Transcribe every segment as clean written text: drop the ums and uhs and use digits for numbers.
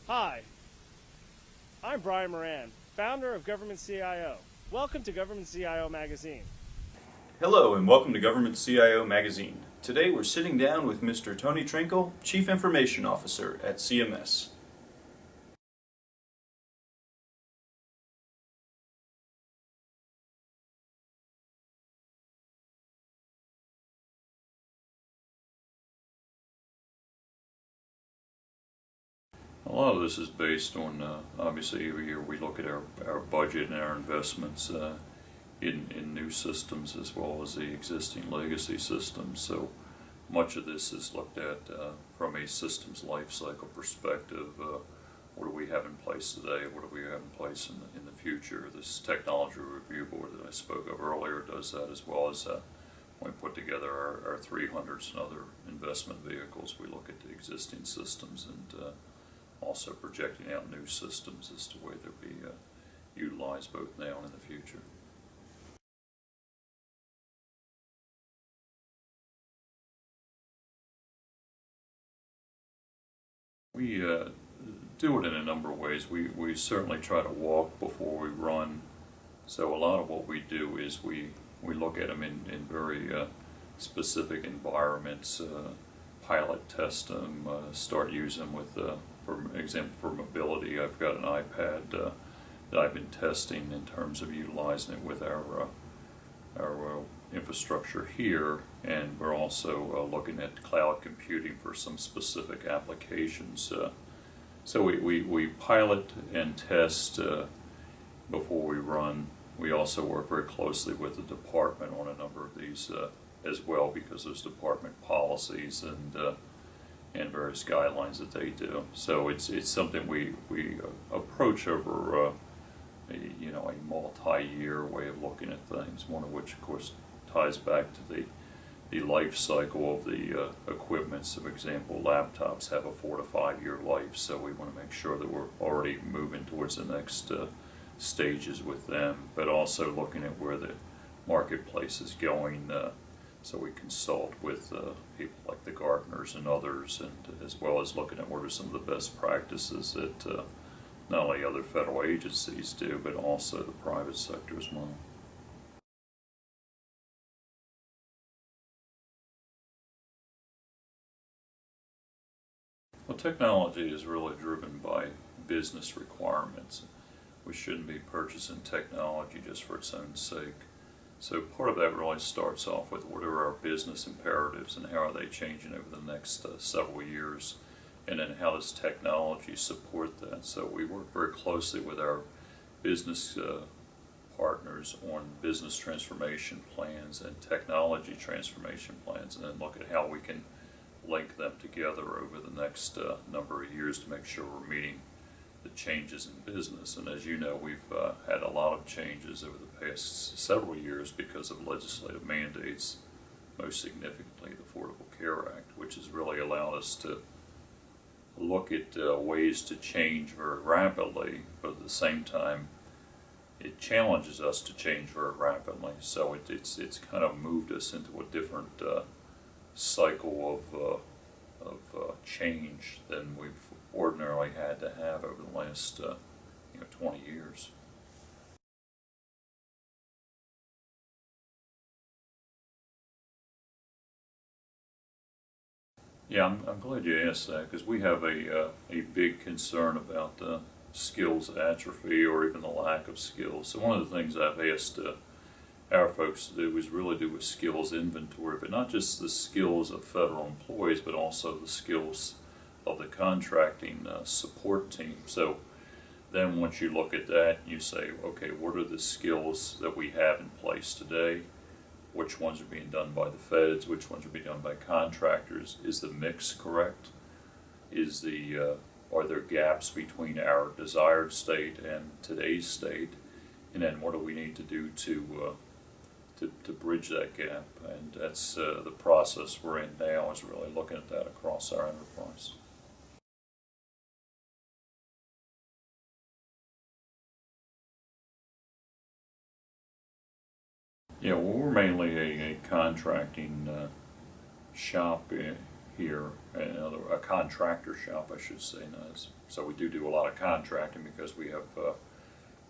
Hi, I'm Brian Moran, founder of Government CIO. Welcome to Government CIO Magazine. Hello and welcome to Government CIO Magazine. Today we're sitting down with Mr. Tony Trinkle, Chief Information Officer at CMS. A lot of this is based on, obviously every year we look at our budget and our investments in new systems as well as the existing legacy systems. So much of this is looked at from a systems life cycle perspective. What do we have in place today? What do we have in place in the future? This technology review board that I spoke of earlier does that, as well as when we put together our 300s and other investment vehicles. We look at the existing systems and also projecting out new systems as to where they'll be utilized both now and in the future. We do it in a number of ways. We certainly try to walk before we run. So a lot of what we do is we look at them in very specific environments, pilot test them, start using them with, for example, for mobility. I've got an iPad that I've been testing in terms of utilizing it with our infrastructure here, and we're also looking at cloud computing for some specific applications. So we pilot and test before we run. We also work very closely with the department on a number of these as well, because there's department policies and various guidelines that they do. So it's something we approach over a multi-year way of looking at things, one of which of course ties back to the life cycle of the equipment. So for example, laptops have a 4 to 5 year life, so we want to make sure that we're already moving towards the next stages with them, but also looking at where the marketplace is going. So we consult with people like the Gartners and others, and as well as looking at what are some of the best practices that not only other federal agencies do, but also the private sector as well. Well, technology is really driven by business requirements. We shouldn't be purchasing technology just for its own sake. So part of that really starts off with what are our business imperatives and how are they changing over the next several years, and then how does technology support that. So we work very closely with our business partners on business transformation plans and technology transformation plans, and then look at how we can link them together over the next number of years to make sure we're meeting the changes in business. And as you know, we've had a lot of changes over the past several years because of legislative mandates, most significantly the Affordable Care Act, which has really allowed us to look at ways to change very rapidly, but at the same time it challenges us to change very rapidly. So it's kind of moved us into a different cycle of change than we've ordinarily had to have over the last 20 years. Yeah, I'm glad you asked that, because we have a big concern about skills atrophy or even the lack of skills. So one of the things I've asked our folks to do is really do a skills inventory, but not just the skills of federal employees, but also the skills of the contracting support team. So then once you look at that, you say, okay, what are the skills that we have in place today? Which ones are being done by the feds? Which ones are being done by contractors? Is the mix correct? Are there gaps between our desired state and today's state? And then what do we need to do to bridge that gap? And that's the process we're in now, is really looking at that across our enterprise. Yeah, well, we're mainly a contracting shop here, a contractor shop, I should say, not as So we do a lot of contracting because we have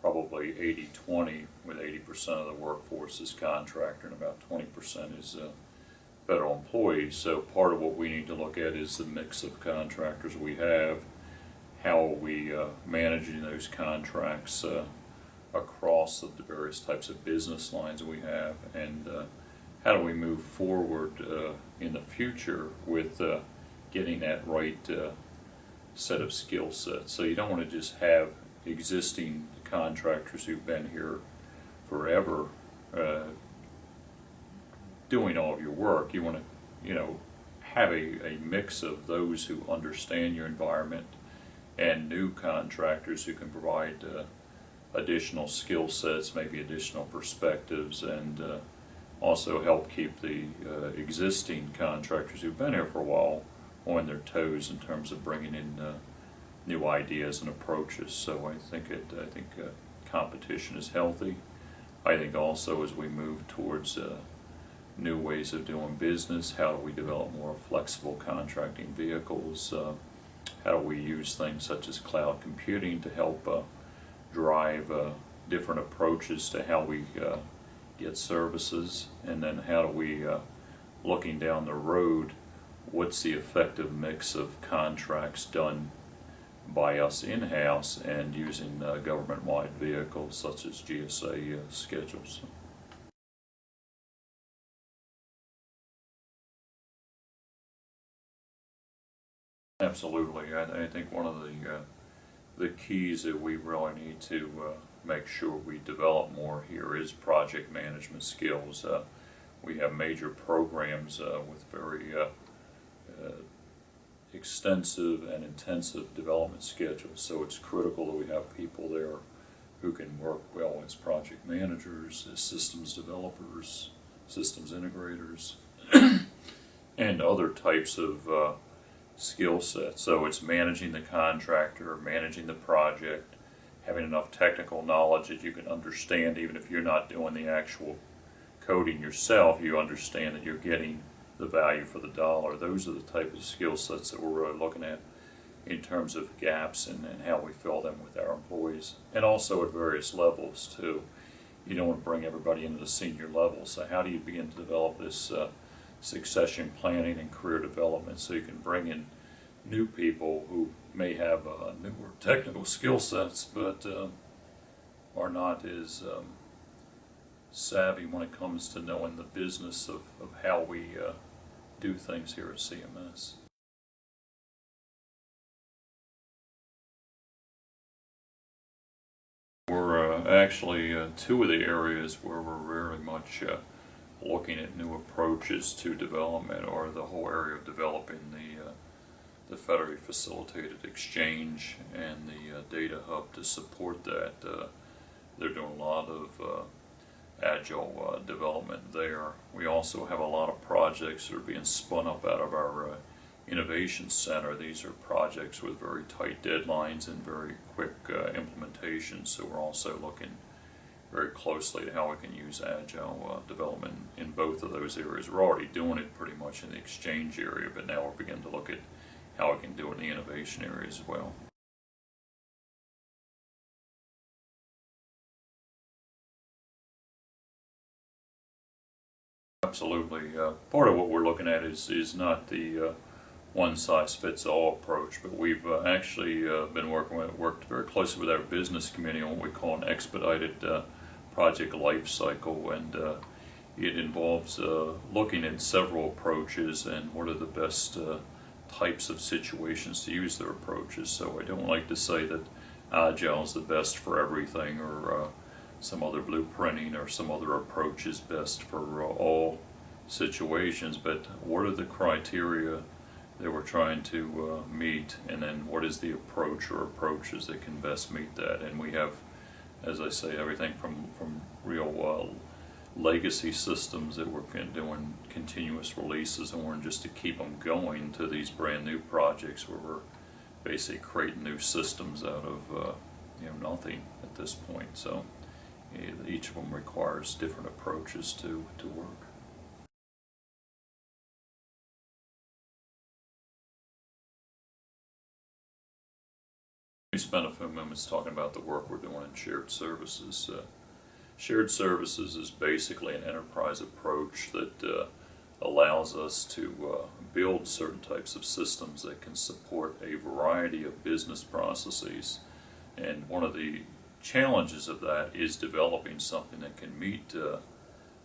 probably 80-20, with 80% of the workforce is contractor and about 20% is federal employees. So part of what we need to look at is the mix of contractors we have, how are we managing those contracts across the various types of business lines we have, and how do we move forward in the future with getting that right set of skill sets. So you don't want to just have existing contractors who've been here forever doing all of your work. You want to, have a mix of those who understand your environment and new contractors who can provide additional skill sets, maybe additional perspectives, and also help keep the existing contractors who've been here for a while on their toes in terms of bringing in new ideas and approaches. So I think competition is healthy. I think also as we move towards new ways of doing business, how do we develop more flexible contracting vehicles? How do we use things such as cloud computing to help drive different approaches to how we get services? And then how do we, looking down the road, what's the effective mix of contracts done by us in-house and using government-wide vehicles such as GSA schedules? Absolutely. I think one of the keys that we really need to make sure we develop more here is project management skills. We have major programs with very extensive and intensive development schedules, so it's critical that we have people there who can work well as project managers, as systems developers, systems integrators, and other types of skill sets. So it's managing the contractor, managing the project, having enough technical knowledge that you can understand, even if you're not doing the actual coding yourself, you understand that you're getting the value for the dollar. Those are the type of skill sets that we're really looking at in terms of gaps and how we fill them with our employees, and also at various levels too. You don't want to bring everybody into the senior level, so how do you begin to develop this succession planning and career development so you can bring in new people who may have newer technical skill sets but are not as savvy when it comes to knowing the business of how we do things here at CMS. We're actually two of the areas where we're very much looking at new approaches to development, or the whole area of developing the federally facilitated exchange and the data hub to support that. They're doing a lot of agile development there. We also have a lot of projects that are being spun up out of our innovation center. These are projects with very tight deadlines and very quick implementation, so we're also looking very closely at how we can use agile development in both of those areas. We're already doing it pretty much in the exchange area, but now we're beginning to look at how we can do it in the innovation area as well. Absolutely. Part of what we're looking at is not the one-size-fits-all approach, but we've actually worked very closely with our business community on what we call an expedited project life cycle, and it involves looking at several approaches and what are the best types of situations to use their approaches. So I don't like to say that Agile is the best for everything, or some other blueprinting or some other approach is best for all situations, but what are the criteria that we're trying to meet, and then what is the approach or approaches that can best meet that. And we have, as I say, everything from real legacy systems that we're doing continuous releases on just to keep them going, to these brand new projects where we're basically creating new systems out of nothing at this point. So each of them requires different approaches to work. We spent a few moments talking about the work we're doing in shared services. Shared services is basically an enterprise approach that allows us to build certain types of systems that can support a variety of business processes. And one of the challenges of that is developing something that can meet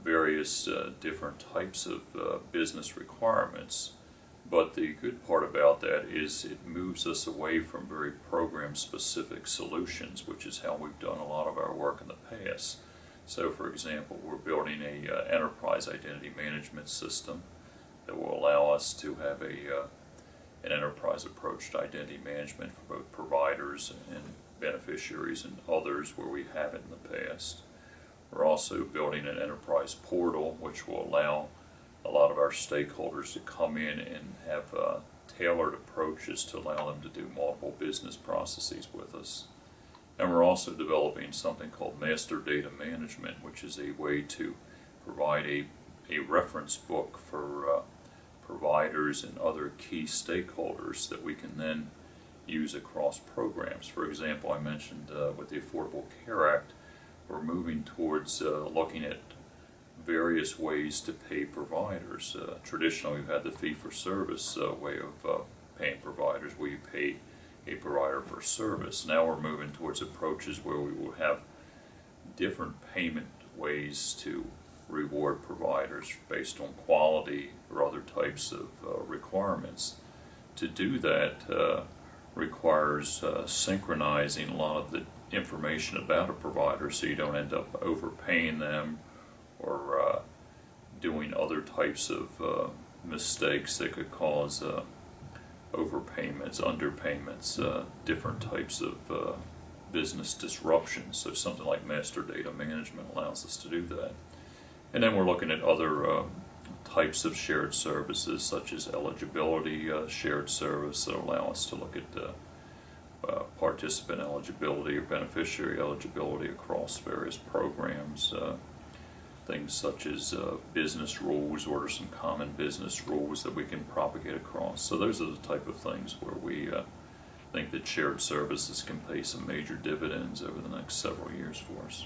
various different types of business requirements. But the good part about that is it moves us away from very program-specific solutions, which is how we've done a lot of our work in the past. So, for example, we're building a enterprise identity management system that will allow us to have an enterprise approach to identity management for both providers and beneficiaries and others where we haven't in the past. We're also building an enterprise portal which will allow a lot of our stakeholders to come in and have tailored approaches to allow them to do multiple business processes with us. And we're also developing something called master data management, which is a way to provide a reference book for providers and other key stakeholders that we can then use across programs. For example, I mentioned with the Affordable Care Act, we're moving towards looking at various ways to pay providers. Traditionally, we've had the fee-for-service way of paying providers, where you pay a provider for service. Now we're moving towards approaches where we will have different payment ways to reward providers based on quality or other types of requirements. To do that requires synchronizing a lot of the information about a provider so you don't end up overpaying them or doing other types of mistakes that could cause overpayments, underpayments, different types of business disruptions. So something like master data management allows us to do that. And then we're looking at other types of shared services, such as eligibility shared service that allow us to look at participant eligibility or beneficiary eligibility across various programs. Things such as business rules, or some common business rules that we can propagate across. So those are the type of things where we think that shared services can pay some major dividends over the next several years for us.